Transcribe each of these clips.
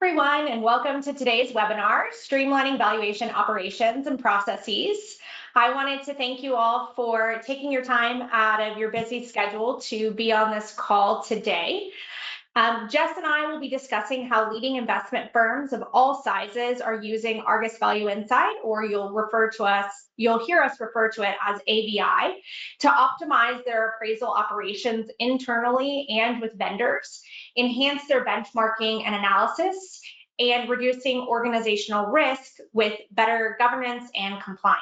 Everyone, and welcome to today's webinar, Streamlining Valuation Operations and Processes. I wanted to thank you all for taking your time out of your busy schedule to be on this call today. Jess and I will be discussing how leading investment firms of all sizes are using ARGUS ValueInsight, or you'll hear us refer to it as AVI, to optimize their appraisal operations internally and with vendors, enhance their benchmarking and analysis, and reducing organizational risk with better governance and compliance.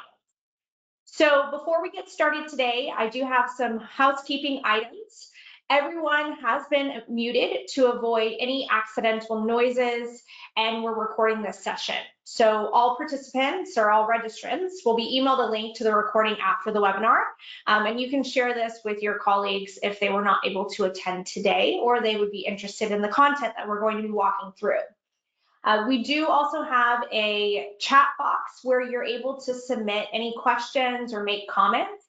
So before we get started today, I do have some housekeeping items. Everyone has been muted to avoid any accidental noises, and we're recording this session. So all participants or all registrants will be emailed a link to the recording after the webinar, and you can share this with your colleagues if they were not able to attend today or they would be interested in the content that we're going to be walking through. We do also have a chat box where you're able to submit any questions or make comments.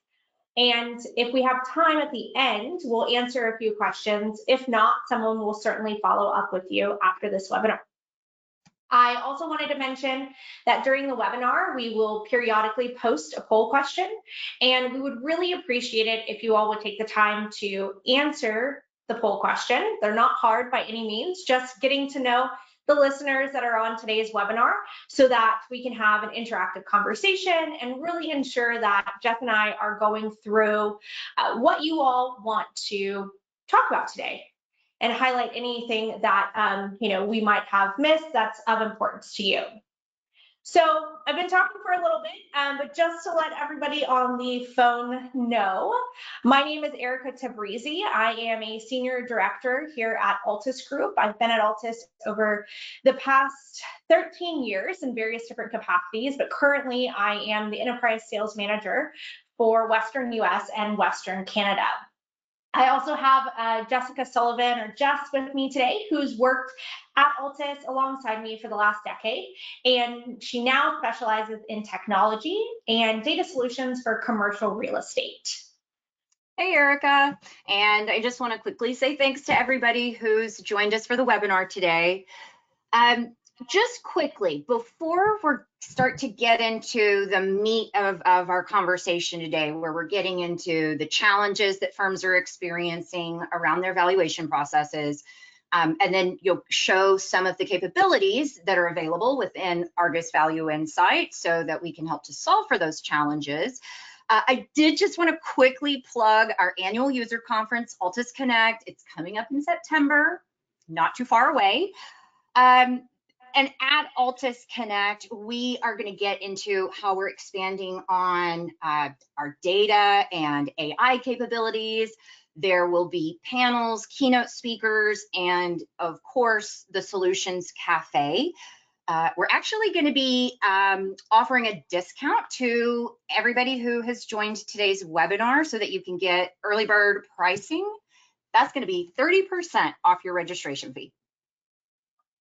And if we have time at the end, we'll answer a few questions. If not, someone will certainly follow up with you after this webinar. I also wanted to mention that during the webinar, we will periodically post a poll question, and we would really appreciate it if you all would take the time to answer the poll question. They're not hard by any means, just getting to know the listeners that are on today's webinar so that we can have an interactive conversation and really ensure that Jeff and I are going through what you all want to talk about today and highlight anything that we might have missed that's of importance to you. So I've been talking for a little bit, but just to let everybody on the phone know, my name is Erica Tabrizi. I am a senior director here at Altus Group. I've been at Altus over the past 13 years in various different capacities, but currently I am the enterprise sales manager for Western US and Western Canada. I also have Jessica Sullivan, or Jess, with me today, who's worked at Altus alongside me for the last decade, and she now specializes in technology and data solutions for commercial real estate. Hey, Erica, and I just want to quickly say thanks to everybody who's joined us for the webinar today. Just quickly, before we start to get into the meat of our conversation today, where we're getting into the challenges that firms are experiencing around their valuation processes, and then you'll show some of the capabilities that are available within ARGUS ValueInsight so that we can help to solve for those challenges. I did just want to quickly plug our annual user conference, Altus Connect. It's coming up in September, not too far away. And at Altus Connect, we are going to get into how we're expanding on our data and AI capabilities. There will be panels, keynote speakers, and of course, the Solutions Cafe. We're actually going to be offering a discount to everybody who has joined today's webinar so that you can get early bird pricing. That's going to be 30% off your registration fee.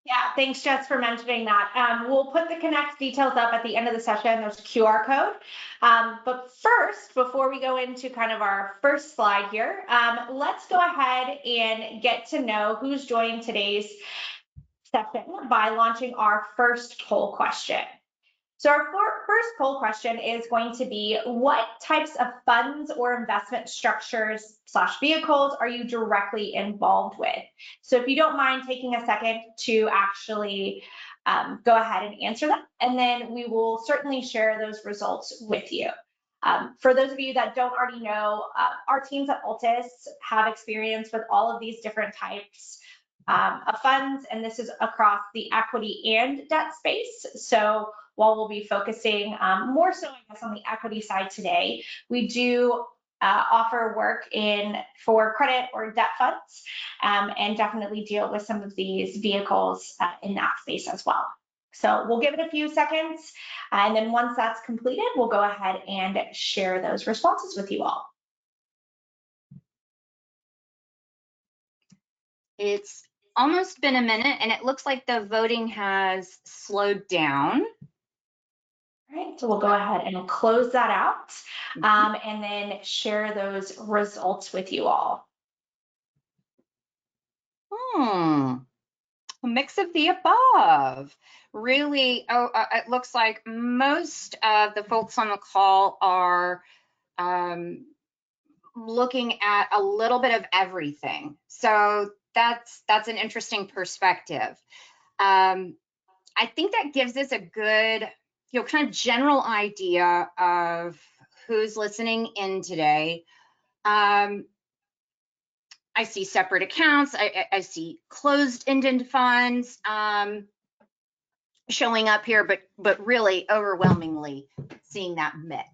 Yeah, thanks, Jess, for mentioning that. We'll put the Connect details up at the end of the session. There's a QR code. But first, before we go into kind of our first slide here, let's go ahead and get to know who's joining today's session by launching our first poll question. So our first poll question is going to be, what types of funds or investment structures / vehicles are you directly involved with? So if you don't mind taking a second to actually go ahead and answer that, and then we will certainly share those results with you. For those of you that don't already know, our teams at Altus have experience with all of these different types of funds, and this is across the equity and debt space. So while we'll be focusing more so, I guess, on the equity side today, we do offer work for credit or debt funds, and definitely deal with some of these vehicles in that space as well. So we'll give it a few seconds, and then once that's completed, we'll go ahead and share those responses with you all. It's almost been a minute, and it looks like the voting has slowed down. All right, so we'll go ahead and close that out, and then share those results with you all. A mix of the above. Really, it looks like most of the folks on the call are looking at a little bit of everything. So that's an interesting perspective. I think that gives us a good, kind of general idea of who's listening in today. I see separate accounts. I see closed-ended funds showing up here, but really overwhelmingly seeing that mix.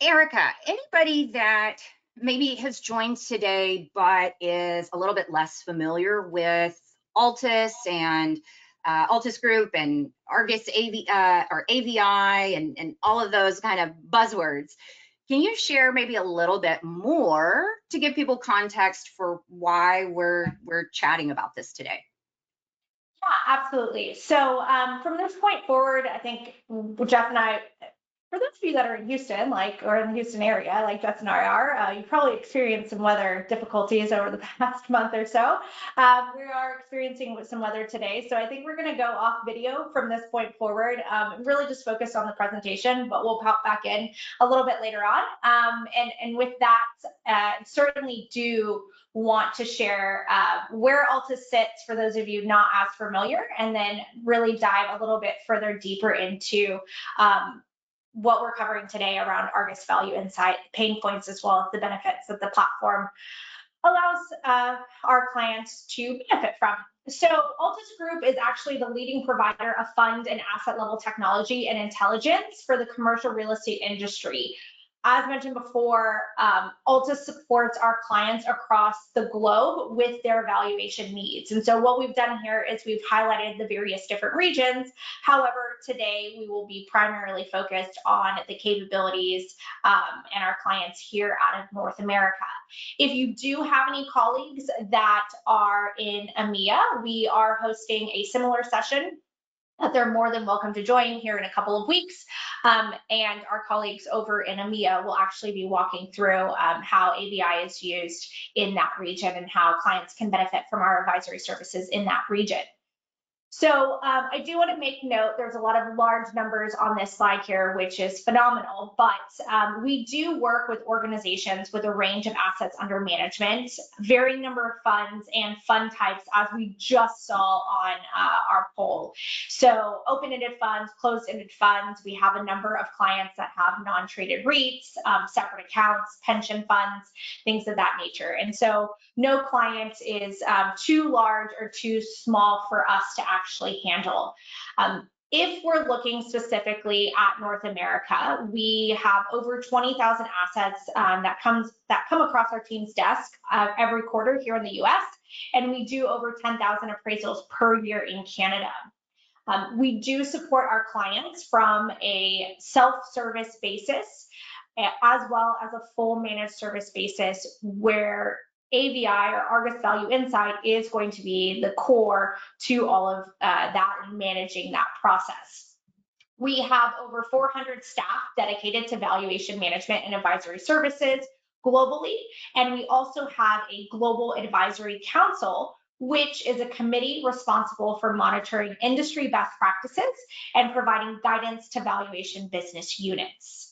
Erica, anybody that maybe has joined today but is a little bit less familiar with Altus and Altus Group and ARGUS or AVI and all of those kind of buzzwords, can you share maybe a little bit more to give people context for why we're chatting about this today? Yeah, absolutely. So from this point forward, I think Jeff and I, for those of you that are in Houston, or in the Houston area, like Jeff and I are, you probably experienced some weather difficulties over the past month or so. We are experiencing some weather today, so I think we're going to go off video from this point forward, and really just focus on the presentation, but we'll pop back in a little bit later on. And with that, certainly do want to share where Altus sits for those of you not as familiar, and then really dive a little bit further deeper into what we're covering today around ARGUS ValueInsight, pain points, as well as the benefits that the platform allows our clients to benefit from. So Altus Group is actually the leading provider of fund and asset level technology and intelligence for the commercial real estate industry. As mentioned before, Altus supports our clients across the globe with their valuation needs. And so what we've done here is we've highlighted the various different regions. However, today we will be primarily focused on the capabilities and our clients here out of North America. If you do have any colleagues that are in EMEA, we are hosting a similar session that they're more than welcome to join here in a couple of weeks. And our colleagues over in EMEA will actually be walking through how AVI is used in that region and how clients can benefit from our advisory services in that region. So I do want to make note, there's a lot of large numbers on this slide here, which is phenomenal, but we do work with organizations with a range of assets under management, varying number of funds and fund types, as we just saw on our poll. So open-ended funds, closed-ended funds, we have a number of clients that have non-traded REITs, separate accounts, pension funds, things of that nature. And so no client is too large or too small for us to actually handle. If we're looking specifically at North America, we have over 20,000 assets that come across our team's desk every quarter here in the US, and we do over 10,000 appraisals per year in Canada. We do support our clients from a self-service basis as well as a full managed service basis, where AVI or ARGUS ValueInsight is going to be the core to all of that and managing that process. We have over 400 staff dedicated to valuation management and advisory services globally, and we also have a global advisory council, which is a committee responsible for monitoring industry best practices and providing guidance to valuation business units.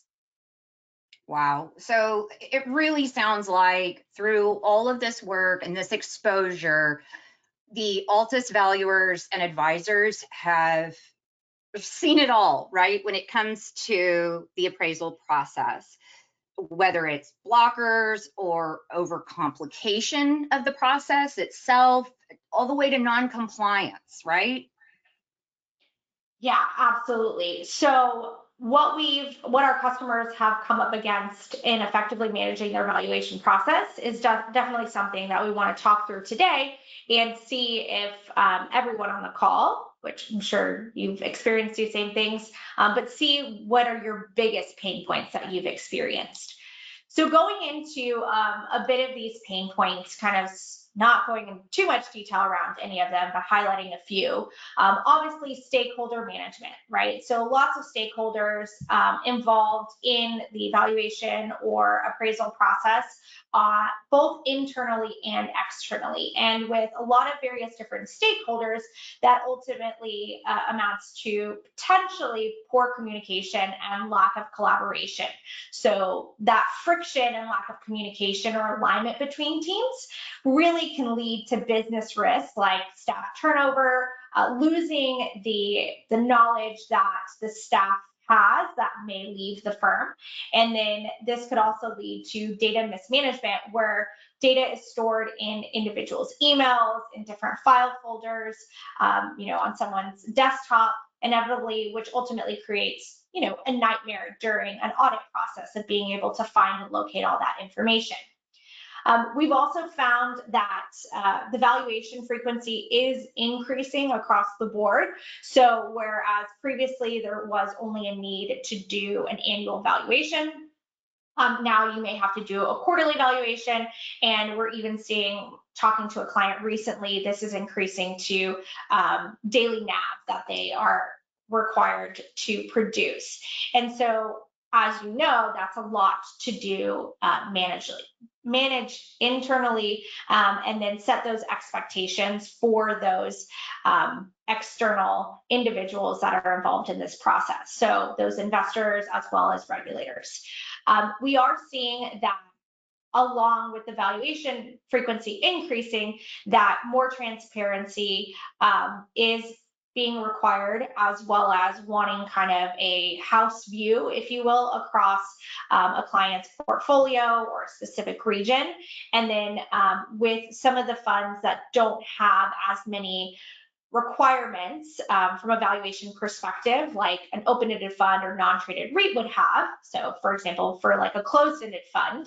Wow. So it really sounds like through all of this work and this exposure, the Altus valuers and advisors have seen it all, right? When it comes to the appraisal process, whether it's blockers or overcomplication of the process itself, all the way to non-compliance, right? Yeah, absolutely. So what our customers have come up against in effectively managing their valuation process is definitely something that we want to talk through today and see if everyone on the call, which I'm sure you've experienced these same things, but see what are your biggest pain points that you've experienced. So going into a bit of these pain points, kind of not going into too much detail around any of them, but highlighting a few. Obviously, stakeholder management, right? So lots of stakeholders involved in the evaluation or appraisal process, both internally and externally. And with a lot of various different stakeholders, that ultimately amounts to potentially poor communication and lack of collaboration. So that friction and lack of communication or alignment between teams really can lead to business risks like staff turnover, losing the knowledge that the staff has that may leave the firm. And then this could also lead to data mismanagement, where data is stored in individuals' emails, in different file folders, on someone's desktop, inevitably, which ultimately creates, a nightmare during an audit process of being able to find and locate all that information. We've also found that the valuation frequency is increasing across the board. So whereas previously there was only a need to do an annual valuation, now you may have to do a quarterly valuation, and we're even talking to a client recently, this is increasing to daily NAV that they are required to produce. And so, as you know, that's a lot to do manage internally, and then set those expectations for those external individuals that are involved in this process. So those investors as well as regulators. We are seeing that along with the valuation frequency increasing, that more transparency is being required, as well as wanting kind of a house view, if you will, across a client's portfolio or a specific region. And then with some of the funds that don't have as many requirements from a valuation perspective, like an open-ended fund or non-traded REIT would have. So for example, for like a closed-ended fund,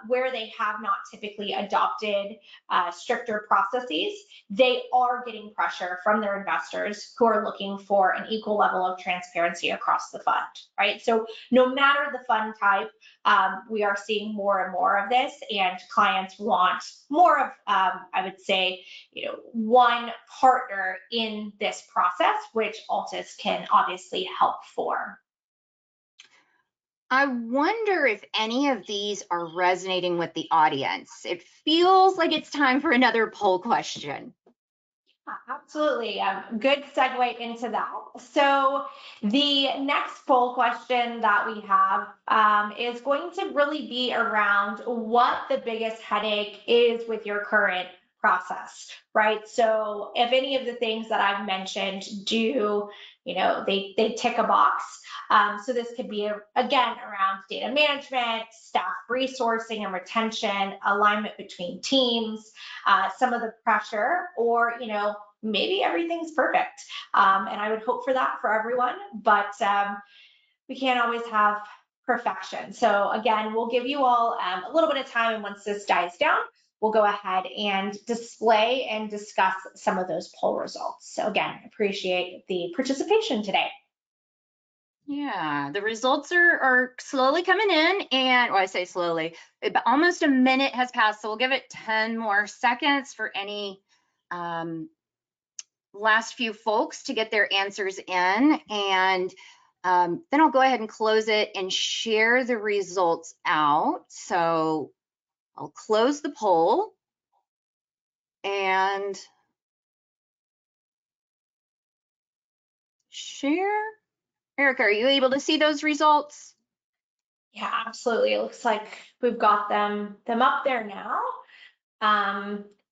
where they have not typically adopted stricter processes, they are getting pressure from their investors who are looking for an equal level of transparency across the fund, right? So no matter the fund type, we are seeing more and more of this, and clients want more of, I would say, one partner in this process, which Altus can obviously help for. I wonder if any of these are resonating with the audience. It feels like it's time for another poll question. Absolutely. Good segue into that. So the next poll question that we have is going to really be around what the biggest headache is with your current process, right? So if any of the things that I've mentioned do, they tick a box. So this could be, again, around data management, staff resourcing and retention, alignment between teams, some of the pressure, or, maybe everything's perfect. And I would hope for that for everyone, but we can't always have perfection. So again, we'll give you all a little bit of time, and once this dies down, we'll go ahead and display and discuss some of those poll results. So again, appreciate the participation today. Yeah, the results are slowly coming in, and I say slowly, almost a minute has passed, so we'll give it 10 more seconds for any last few folks to get their answers in, and then I'll go ahead and close it and share the results out. So I'll close the poll and share. Erica, are you able to see those results? Yeah, absolutely. It looks like we've got them up there now.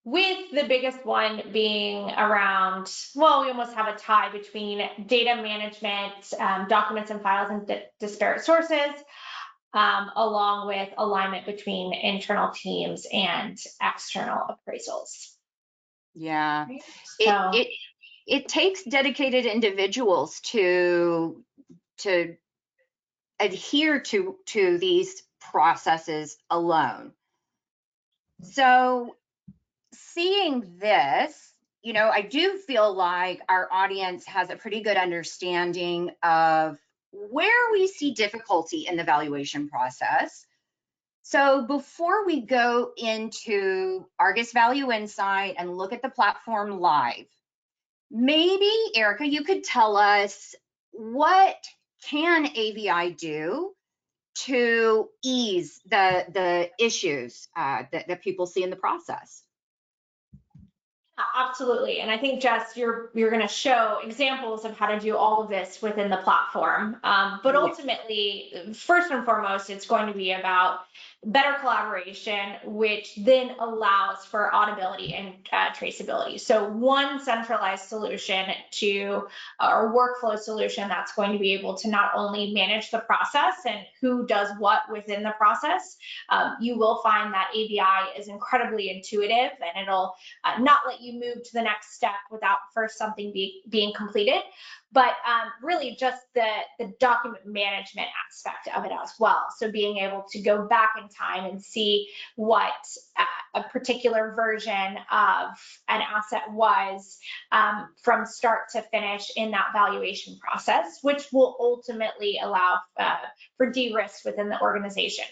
With the biggest one being around, well, we almost have a tie between data management, documents and files and disparate sources, along with alignment between internal teams and external appraisals. Yeah, so it takes dedicated individuals to adhere to these processes alone. So seeing this, I do feel like our audience has a pretty good understanding of where we see difficulty in the valuation process. So before we go into ARGUS Value Insight and look at the platform live, maybe, Erica, you could tell us what can AVI do to ease the issues that people see in the process? Absolutely. And I think, Jess, you're going to show examples of how to do all of this within the platform. But ultimately, first and foremost, it's going to be about better collaboration, which then allows for audibility and traceability. So one centralized solution to or workflow solution that's going to be able to not only manage the process and who does what within the process. You will find that AVI is incredibly intuitive, and it'll not let you move to the next step without first something being completed, but really just the document management aspect of it as well. So being able to go back in time and see what a particular version of an asset was from start to finish in that valuation process, which will ultimately allow for de-risk within the organization.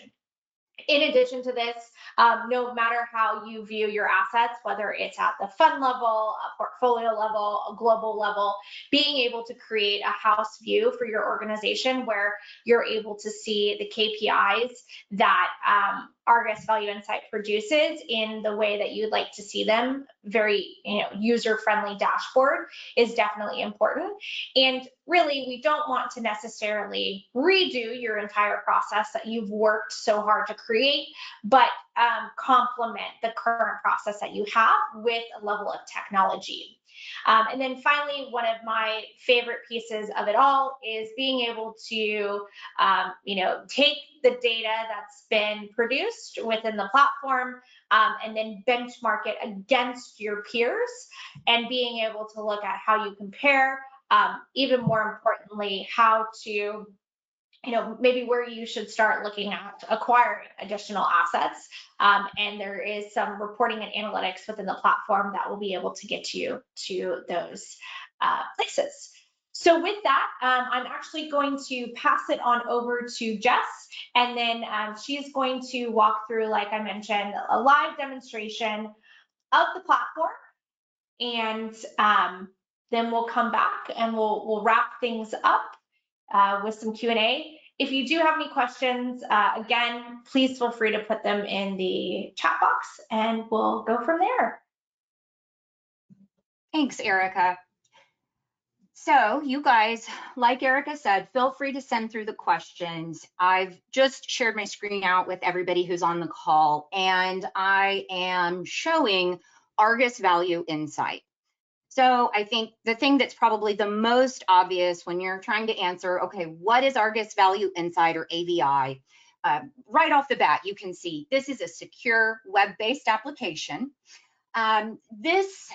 In addition to this, no matter how you view your assets, whether it's at the fund level, a portfolio level, a global level, being able to create a house view for your organization where you're able to see the KPIs that ARGUS Value Insight produces in the way that you'd like to see them, very user-friendly dashboard, is definitely important. And really, we don't want to necessarily redo your entire process that you've worked so hard to create, but complement the current process that you have with a level of technology. And then finally, one of my favorite pieces of it all is being able to, take the data that's been produced within the platform and then benchmark it against your peers, and being able to look at how you compare, even more importantly, how to maybe where you should start looking at acquiring additional assets. And there is some reporting and analytics within the platform that will be able to get you to those places. So with that, I'm actually going to pass it on over to Jess, and then she's going to walk through, like I mentioned, a live demonstration of the platform. And then we'll come back and we'll wrap things up with some Q&A. If you do have any questions, again, please feel free to put them in the chat box and we'll go from there. Thanks, Erica. So you guys, like Erica said, feel free to send through the questions. I've just shared my screen out with everybody who's on the call, and I am showing ARGUS Value Insight. So I think the thing that's probably the most obvious when you're trying to answer, okay, what is ARGUS Value Insight or AVI? Right off the bat, you can see this is a secure web-based application. This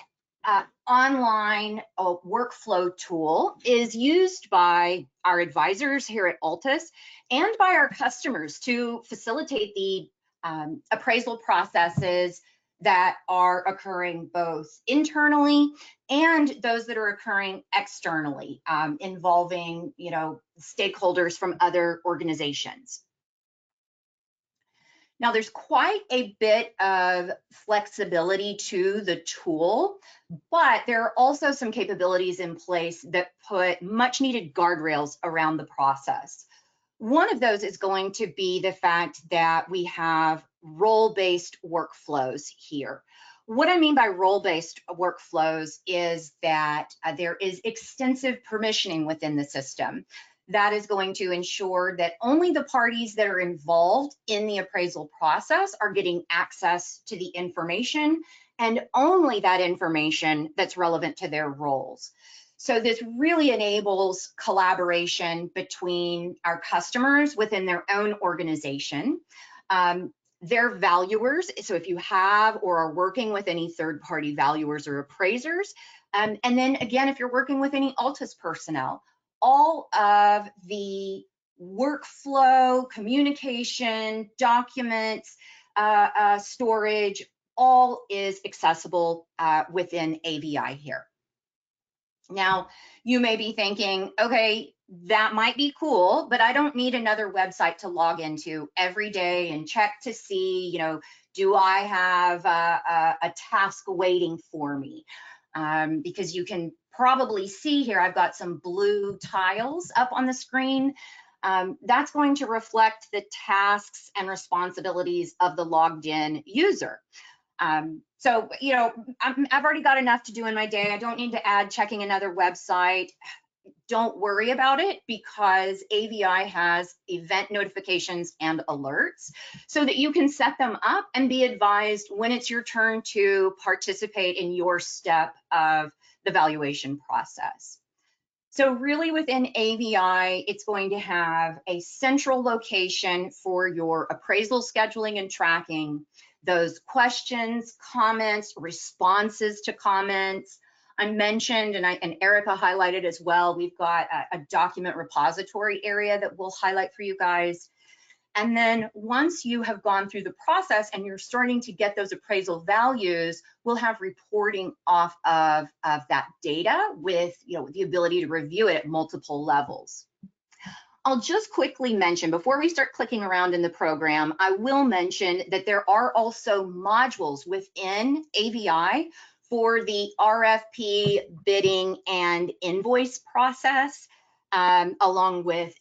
online workflow tool is used by our advisors here at Altus and by our customers to facilitate the appraisal processes that are occurring both internally and those that are occurring externally, involving stakeholders from other organizations. Now, there's quite a bit of flexibility to the tool, but there are also some capabilities in place that put much needed guardrails around the process. One of those is going to be the fact that we have role-based workflows here. What I mean by role-based workflows is that there is extensive permissioning within the system. That is going to ensure that only the parties that are involved in the appraisal process are getting access to the information, and only that information that's relevant to their roles. So this really enables collaboration between our customers within their own organization, their valuers. So if you have or are working with any third-party valuers or appraisers, and then again, if you're working with any Altus personnel, all of the workflow, communication, documents, storage, all is accessible within AVI here. Now, you may be thinking, okay, that might be cool, but I don't need another website to log into every day and check to see, do I have a task waiting for me? Because you can probably see here, I've got some blue tiles up on the screen. That's going to reflect the tasks and responsibilities of the logged in user. So, I've already got enough to do in my day. I don't need to add checking another website. Don't worry about it, because AVI has event notifications and alerts so that you can set them up and be advised when it's your turn to participate in your step of the valuation process. So really within AVI, it's going to have a central location for your appraisal scheduling and tracking, those questions, comments, responses to comments. I mentioned, and Erica highlighted as well, we've got a document repository area that we'll highlight for you guys. And then once you have gone through the process and you're starting to get those appraisal values, we'll have reporting off of that data with the ability to review it at multiple levels. I'll just quickly mention, before we start clicking around in the program, I will mention that there are also modules within AVI for the RFP bidding and invoice process, along with,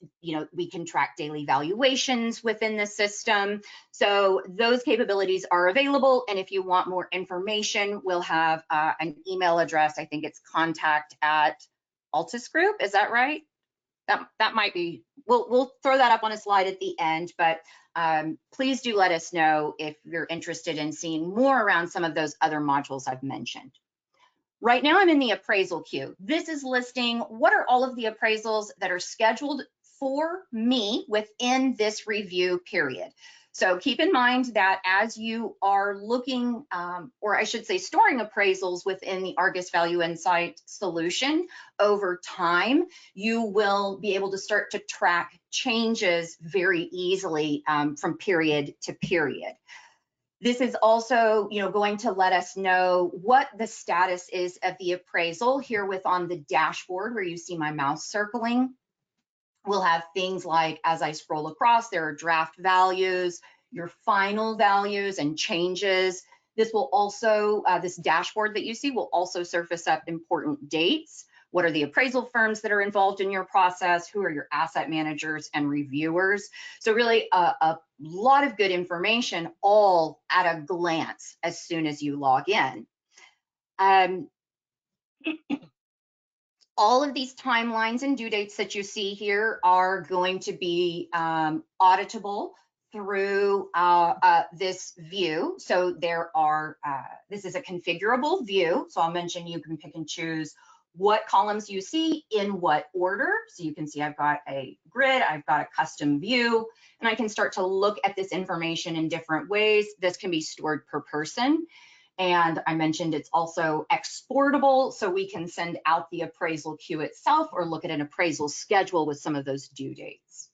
we can track daily valuations within the system. So those capabilities are available. And if you want more information, we'll have an email address. I think it's contact@Altus Group. Is that right? That might be, we'll throw that up on a slide at the end, but please do let us know if you're interested in seeing more around some of those other modules I've mentioned. Right now I'm in the appraisal queue. This is listing what are all of the appraisals that are scheduled for me within this review period. So keep in mind that as you are looking, or I should say storing appraisals within the ARGUS ValueInsight solution over time, you will be able to start to track changes very easily from period to period. This is also, going to let us know what the status is of the appraisal here on the dashboard where you see my mouse circling. We'll have things like, as I scroll across, there are draft values, your final values and changes. This will also, this dashboard that you see will also surface up important dates. What are the appraisal firms that are involved in your process? Who are your asset managers and reviewers? So really a lot of good information all at a glance as soon as you log in. All of these timelines and due dates that you see here are going to be auditable through this view. So there are, this is a configurable view. So I'll mention you can pick and choose what columns you see in what order. So you can see I've got a grid, I've got a custom view, and I can start to look at this information in different ways. This can be stored per person. And I mentioned it's also exportable, so we can send out the appraisal queue itself or look at an appraisal schedule with some of those due dates.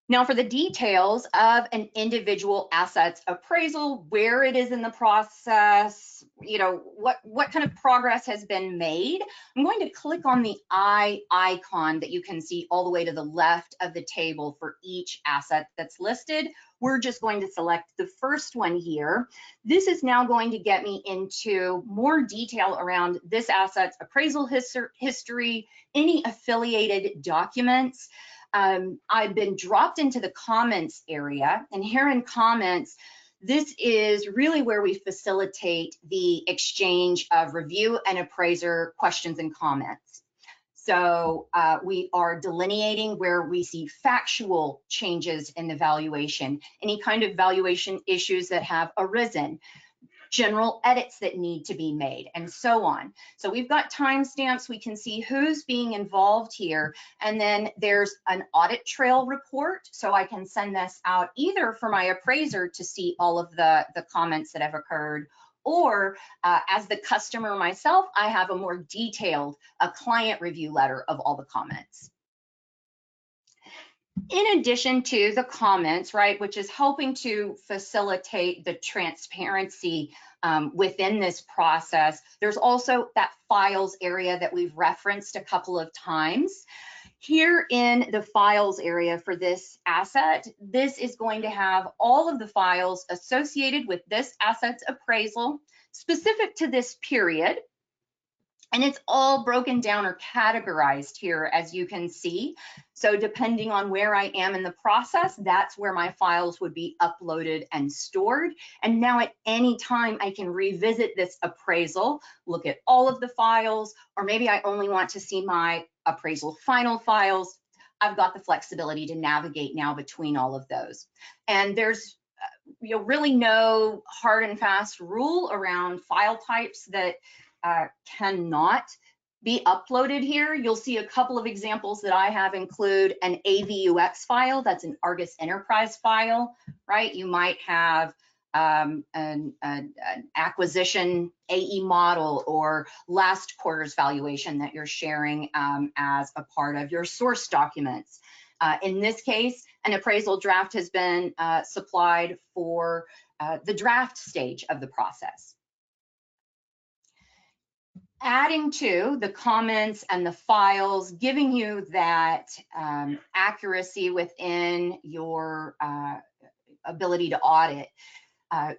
Now for the details of an individual asset's appraisal, where it is in the process, what kind of progress has been made, I'm going to click on the eye icon that you can see all the way to the left of the table for each asset that's listed. We're just going to select the first one here. This is now going to get me into more detail around this asset's appraisal history, any affiliated documents. I've been dropped into the comments area, and here in comments, this is really where we facilitate the exchange of review and appraiser questions and comments. So we are delineating where we see factual changes in the valuation, any kind of valuation issues that have arisen, general edits that need to be made, and so on. So we've got timestamps, we can see who's being involved here, and then there's an audit trail report, so I can send this out either for my appraiser to see all of the comments that have occurred, or as the customer myself, I have a more detailed client review letter of all the comments. In addition to the comments, right, which is helping to facilitate the transparency within this process, there's also that files area that we've referenced a couple of times. Here in the files area for this asset, this is going to have all of the files associated with this asset's appraisal specific to this period. And it's all broken down or categorized here, as you can see. So depending on where I am in the process, that's where my files would be uploaded and stored. And now at any time, I can revisit this appraisal, look at all of the files, or maybe I only want to see my appraisal final files. I've got the flexibility to navigate now between all of those. And there's really no hard and fast rule around file types that cannot be uploaded here. You'll see a couple of examples that I have include an AVUX file, that's an ARGUS enterprise file, right? You might have an acquisition AE model or last quarter's valuation that you're sharing as a part of your source documents. In this case, an appraisal draft has been supplied for the draft stage of the process. Adding to the comments and the files, giving you that accuracy within your ability to audit.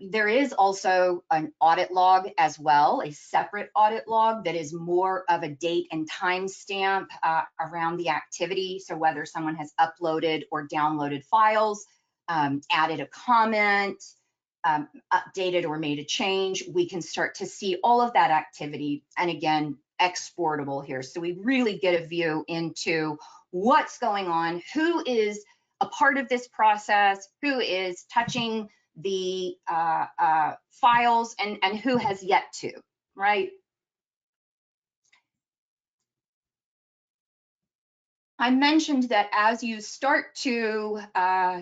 There is also an audit log as well, a separate audit log that is more of a date and time stamp around the activity. So whether someone has uploaded or downloaded files, added a comment, updated or made a change, we can start to see all of that activity, and again, exportable here. So we really get a view into what's going on, who is a part of this process, who is touching the files, and who has yet to, right? I mentioned that as you start to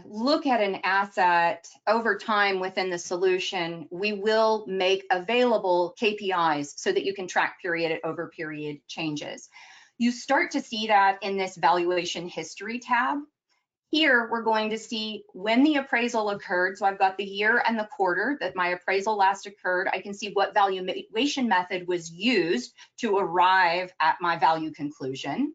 look at an asset over time within the solution, we will make available KPIs so that you can track period over period changes. You start to see that in this valuation history tab. Here, we're going to see when the appraisal occurred. So I've got the year and the quarter that my appraisal last occurred. I can see what valuation method was used to arrive at my value conclusion.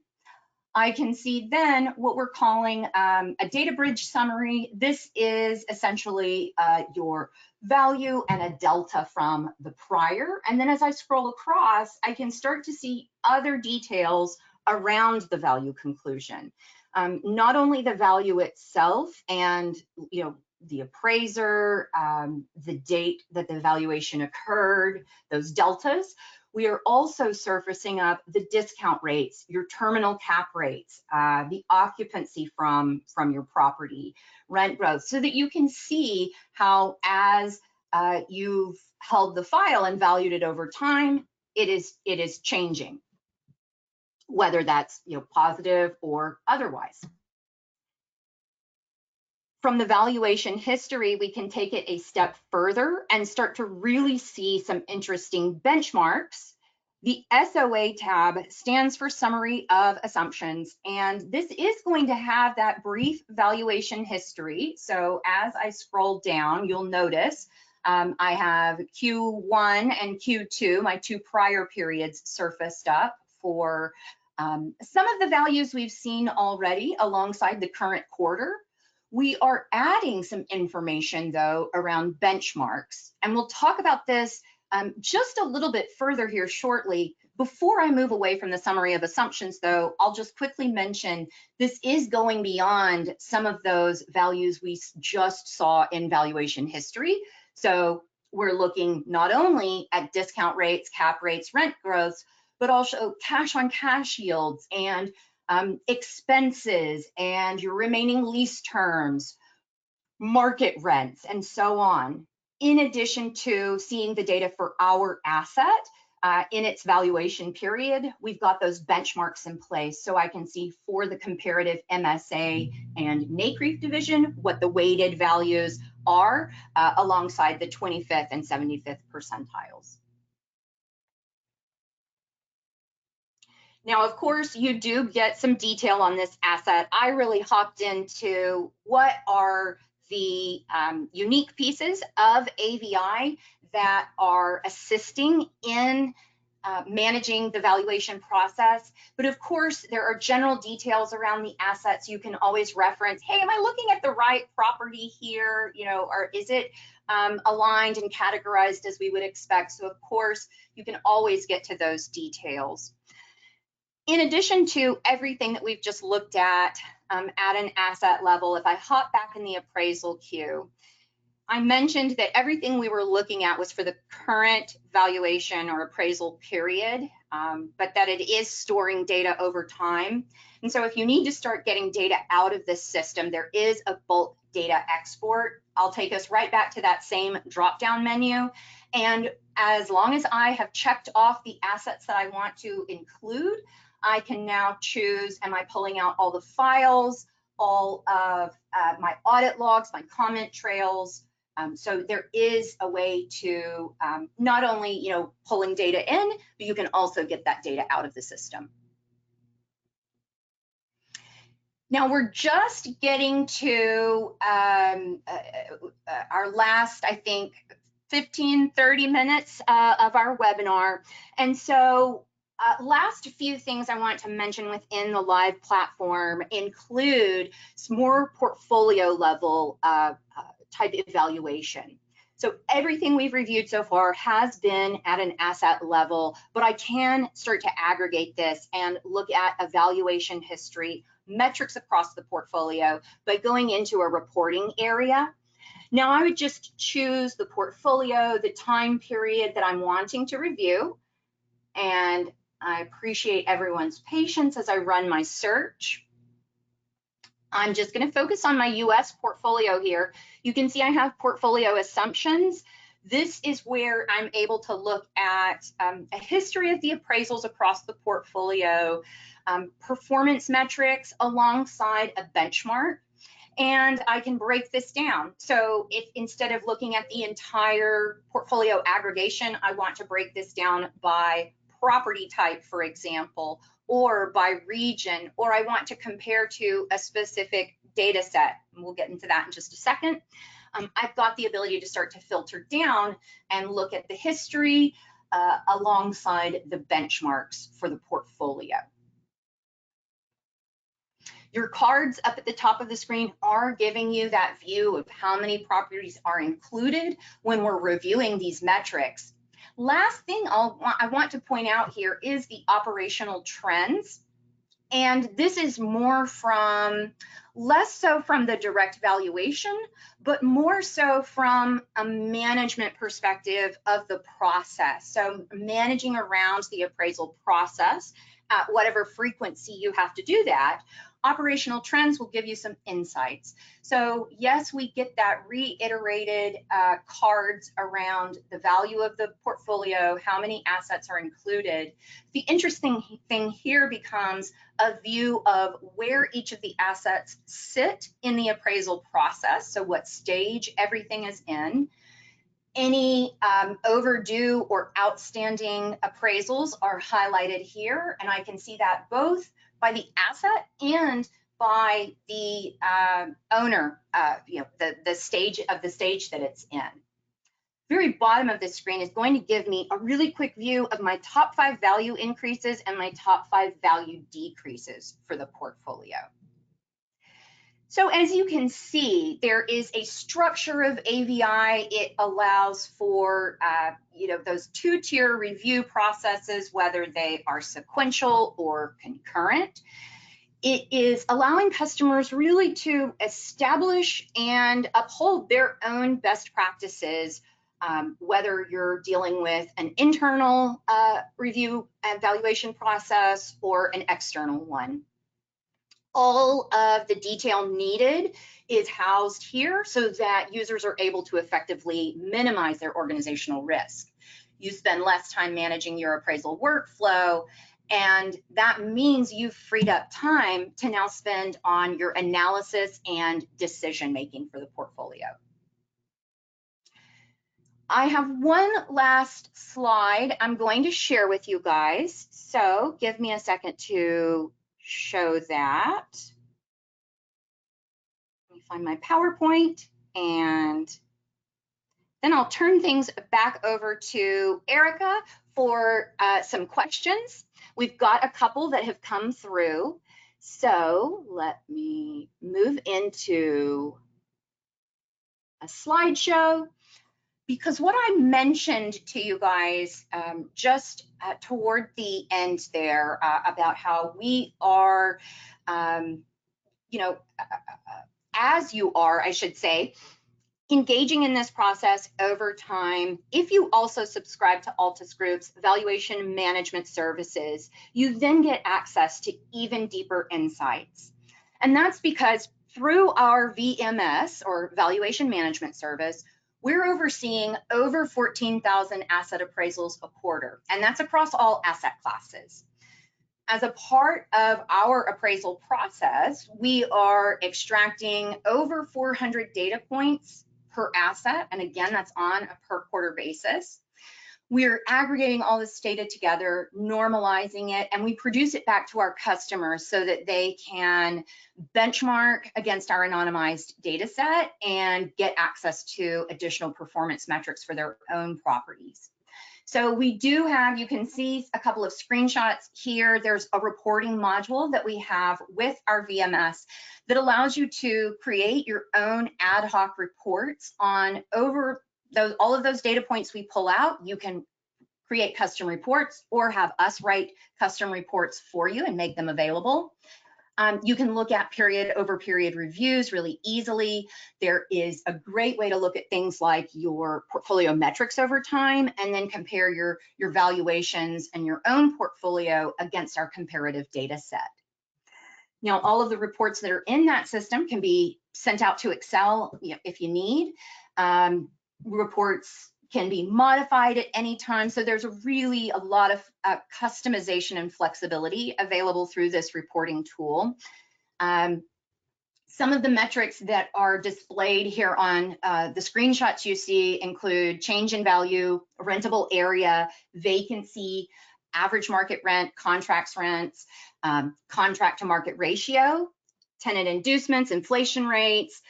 I can see then what we're calling a data bridge summary. This is essentially your value and a delta from the prior. And then as I scroll across, I can start to see other details around the value conclusion. Not only the value itself and the appraiser, the date that the valuation occurred, those deltas. We are also surfacing up the discount rates, your terminal cap rates, the occupancy from your property, rent growth, so that you can see how as you've held the file and valued it over time, it is changing, whether that's positive or otherwise. From the valuation history, we can take it a step further and start to really see some interesting benchmarks. The SOA tab stands for Summary of Assumptions, and this is going to have that brief valuation history. So as I scroll down, you'll notice I have Q1 and Q2, my two prior periods, surfaced up for some of the values we've seen already alongside the current quarter. We are adding some information, though, around benchmarks, and we'll talk about this just a little bit further here shortly. Before I move away from the summary of assumptions, though, I'll just quickly mention this is going beyond some of those values we just saw in valuation history. So we're looking not only at discount rates, cap rates, rent growth, but also cash on cash yields and expenses and your remaining lease terms, market rents, and so on. In addition to seeing the data for our asset in its valuation period, we've got those benchmarks in place. So I can see for the comparative MSA and NCREIF division what the weighted values are alongside the 25th and 75th percentiles. Now, of course, you do get some detail on this asset. I really hopped into what are the unique pieces of AVI that are assisting in managing the valuation process. But of course, there are general details around the assets you can always reference. Hey, am I looking at the right property here? You know, or is it aligned and categorized as we would expect? So of course, you can always get to those details. In addition to everything that we've just looked at an asset level, if I hop back in the appraisal queue, I mentioned that everything we were looking at was for the current valuation or appraisal period, but that it is storing data over time. And so if you need to start getting data out of this system, there is a bulk data export. I'll take us right back to that same drop-down menu. And as long as I have checked off the assets that I want to include, I can now choose, am I pulling out all the files, all of my audit logs, my comment trails. So there is a way to not only, you know, pulling data in, but you can also get that data out of the system. Now we're just getting to our last, I think, 15, 30 minutes of our webinar. And so last few things I want to mention within the live platform include some more portfolio level type evaluation. So everything we've reviewed so far has been at an asset level, but I can start to aggregate this and look at evaluation history, metrics across the portfolio by going into a reporting area. Now I would just choose the portfolio, the time period that I'm wanting to review, and I appreciate everyone's patience as I run my search. I'm just going to focus on my US portfolio here. You can see I have portfolio assumptions. This is where I'm able to look at a history of the appraisals across the portfolio, performance metrics alongside a benchmark, and I can break this down. So if instead of looking at the entire portfolio aggregation, I want to break this down by property type, for example, or by region, or I want to compare to a specific data set. And we'll get into that in just a second. I've got the ability to start to filter down and look at the history alongside the benchmarks for the portfolio. Your cards up at the top of the screen are giving you that view of how many properties are included when we're reviewing these metrics. Last thing I want to point out here is the operational trends. And this is more from, less so from the direct valuation, but more so from a management perspective of the process. So managing around the appraisal process at whatever frequency you have to do that. Operational trends will give you some insights. So yes, we get that reiterated cards around the value of the portfolio, how many assets are included. The interesting thing here becomes a view of where each of the assets sit in the appraisal process. So what stage everything is in. Any overdue or outstanding appraisals are highlighted here, and I can see that both by the asset and by the owner, the stage that it's in. Very bottom of this screen is going to give me a really quick view of my top 5 value increases and my top 5 value decreases for the portfolio. So as you can see, there is a structure of AVI. It allows for those 2-tier review processes, whether they are sequential or concurrent. It is allowing customers really to establish and uphold their own best practices, whether you're dealing with an internal review and valuation process or an external one. All of the detail needed is housed here so that users are able to effectively minimize their organizational risk. You spend less time managing your appraisal workflow, and that means you've freed up time to now spend on your analysis and decision making for the portfolio. I have one last slide I'm going to share with you guys. So give me a second to show that. Let me find my PowerPoint, and then I'll turn things back over to Erica for some questions. We've got a couple that have come through. So let me move into a slideshow, because what I mentioned to you guys just toward the end there about how we are, as you are, I should say, engaging in this process over time. If you also subscribe to Altus Group's valuation management services, you then get access to even deeper insights. And that's because through our VMS, or valuation management service, we're overseeing over 14,000 asset appraisals a quarter, and that's across all asset classes. As a part of our appraisal process, we are extracting over 400 data points per asset, and again, that's on a per quarter basis. We're aggregating all this data together, normalizing it, and we produce it back to our customers so that they can benchmark against our anonymized data set and get access to additional performance metrics for their own properties. So we do have, you can see a couple of screenshots here. There's a reporting module that we have with our VMS that allows you to create your own ad hoc reports on all of those data points we pull out. You can create custom reports or have us write custom reports for you and make them available. You can look at period over period reviews really easily. There is a great way to look at things like your portfolio metrics over time, and then compare your valuations and your own portfolio against our comparative data set. Now, all of the reports that are in that system can be sent out to Excel if you need. Reports can be modified at any time. So there's really a lot of customization and flexibility available through this reporting tool. Some of the metrics that are displayed here on the screenshots you see include change in value, rentable area, vacancy, average market rent, contracts rents, contract to market ratio, tenant inducements, inflation rates,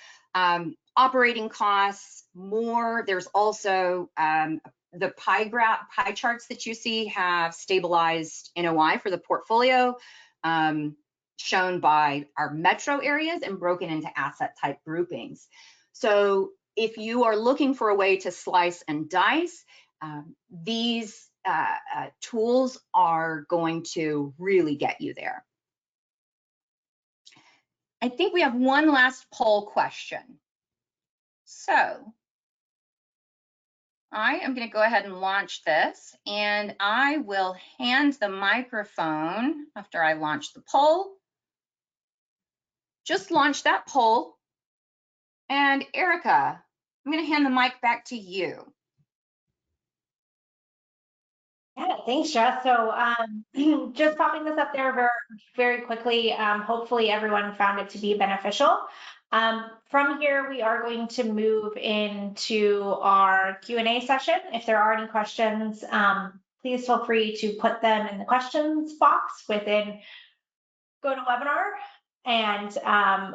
operating costs, more. There's also the pie charts that you see have stabilized NOI for the portfolio, shown by our metro areas and broken into asset type groupings. So if you are looking for a way to slice and dice, these tools are going to really get you there. I think we have one last poll question. So I am going to go ahead and launch this, and I will hand the microphone after I launch the poll. Just launch that poll. And Erica, I'm going to hand the mic back to you. Yeah, thanks, Jess. So just popping this up there very quickly. Hopefully everyone found it to be beneficial. From here, we are going to move into our Q&A session. If there are any questions, please feel free to put them in the questions box within GoToWebinar, and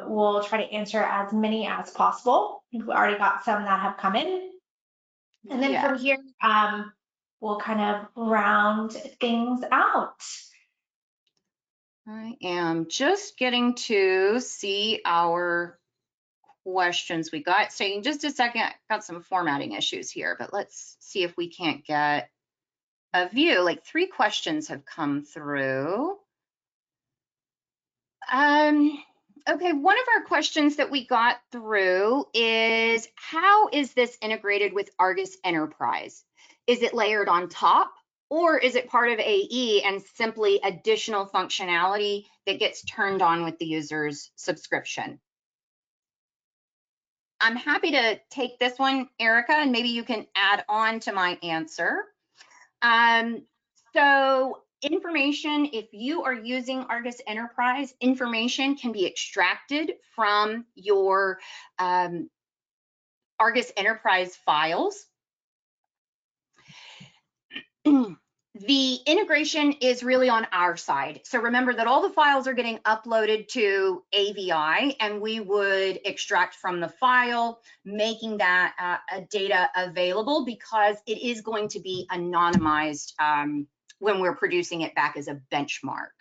we'll try to answer as many as possible. We've already got some that have come in. And then from here, we'll kind of round things out. I am just getting to see our questions we got. So in just a second, I've got some formatting issues here, but let's see if we can't get a view. Like 3 questions have come through. Okay, one of our questions that we got through is, how is this integrated with ARGUS Enterprise? Is it layered on top, or is it part of AE and simply additional functionality that gets turned on with the user's subscription? I'm happy to take this one, Erica, and maybe you can add on to my answer. So information, if you are using ARGUS Enterprise, information can be extracted from your ARGUS Enterprise files. The integration is really on our side. So remember that all the files are getting uploaded to AVI, and we would extract from the file, making that data available, because it is going to be anonymized when we're producing it back as a benchmark.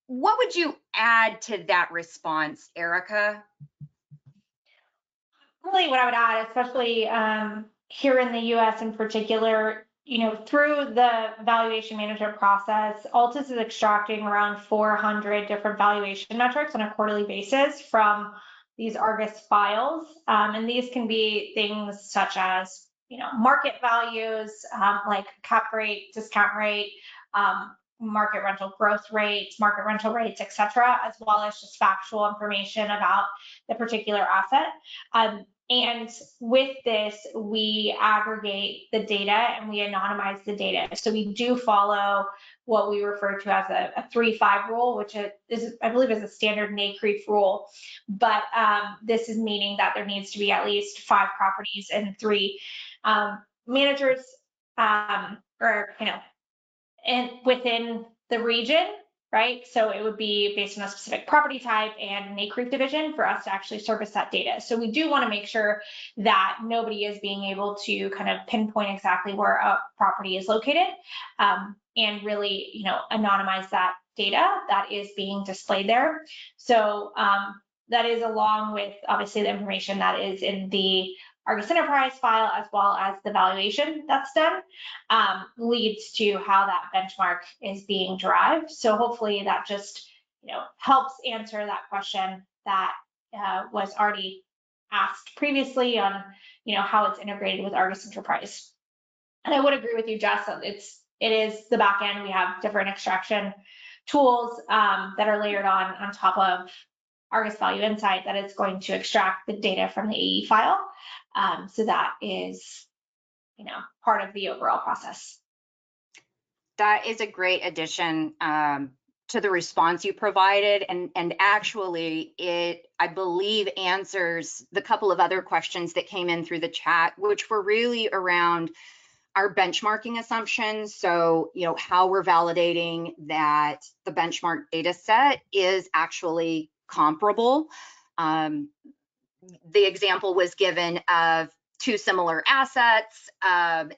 What would you add to that response, Erica? Really what I would add, especially here in the US in particular, through the valuation management process, Altus is extracting around 400 different valuation metrics on a quarterly basis from these ARGUS files. And these can be things such as, market values, like cap rate, discount rate, market rental growth rates, market rental rates, et cetera, as well as just factual information about the particular asset. And with this, we aggregate the data and we anonymize the data. So we do follow what we refer to as a 3-5 rule, which is, I believe, is a standard NCREIF rule. But this is meaning that there needs to be at least 5 properties and 3 managers, and within the region, right? So it would be based on a specific property type and NCREIF division for us to actually service that data. So we do want to make sure that nobody is being able to kind of pinpoint exactly where a property is located, and really, anonymize that data that is being displayed there. So that is along with obviously the information that is in the ARGUS Enterprise file, as well as the valuation that's done, leads to how that benchmark is being derived. So hopefully that just, helps answer that question that was already asked previously on, how it's integrated with ARGUS Enterprise. And I would agree with you, Jess, it is the back end. We have different extraction tools that are layered on top of ARGUS ValueInsight that is going to extract the data from the AE file. So that is, part of the overall process. That is a great addition to the response you provided. And actually, it, I believe, answers the couple of other questions that came in through the chat, which were really around our benchmarking assumptions. So, how we're validating that the benchmark data set is actually comparable. The example was given of 2 similar assets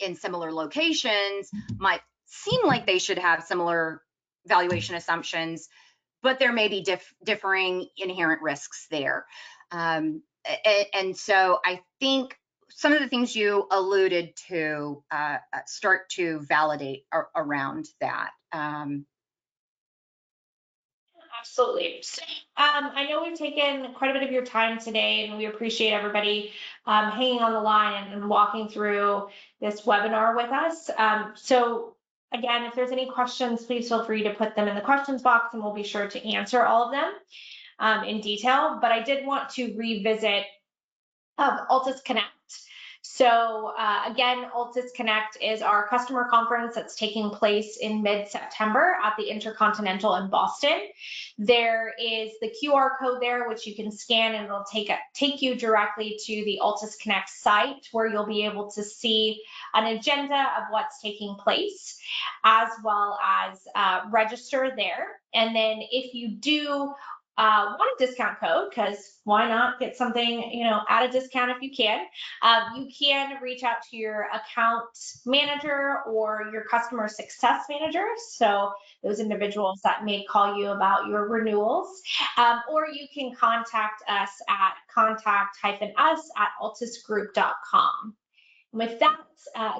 in similar locations, might seem like they should have similar valuation assumptions, but there may be differing inherent risks there. And so I think some of the things you alluded to start to validate around that. Absolutely. I know we've taken quite a bit of your time today, and we appreciate everybody hanging on the line and walking through this webinar with us. So again, if there's any questions, please feel free to put them in the questions box, and we'll be sure to answer all of them in detail. But I did want to revisit Altus Connect. So again, Altus Connect is our customer conference that's taking place in mid-September at the Intercontinental in Boston. There is the QR code there, which you can scan, and it'll take you directly to the Altus Connect site, where you'll be able to see an agenda of what's taking place, as well as register there. And then if you do want a discount code, because why not get something, at a discount if you can reach out to your account manager or your customer success manager. So those individuals that may call you about your renewals, or you can contact us at contact-us@altusgroup.com. With that,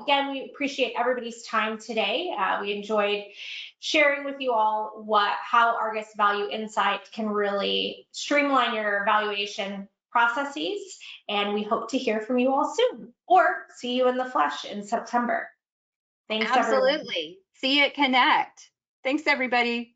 again, we appreciate everybody's time today. We enjoyed sharing with you all how ARGUS ValueInsight can really streamline your valuation processes, and we hope to hear from you all soon, or see you in the flesh in September. Thanks, Absolutely. everyone. See you at Connect. Thanks, everybody.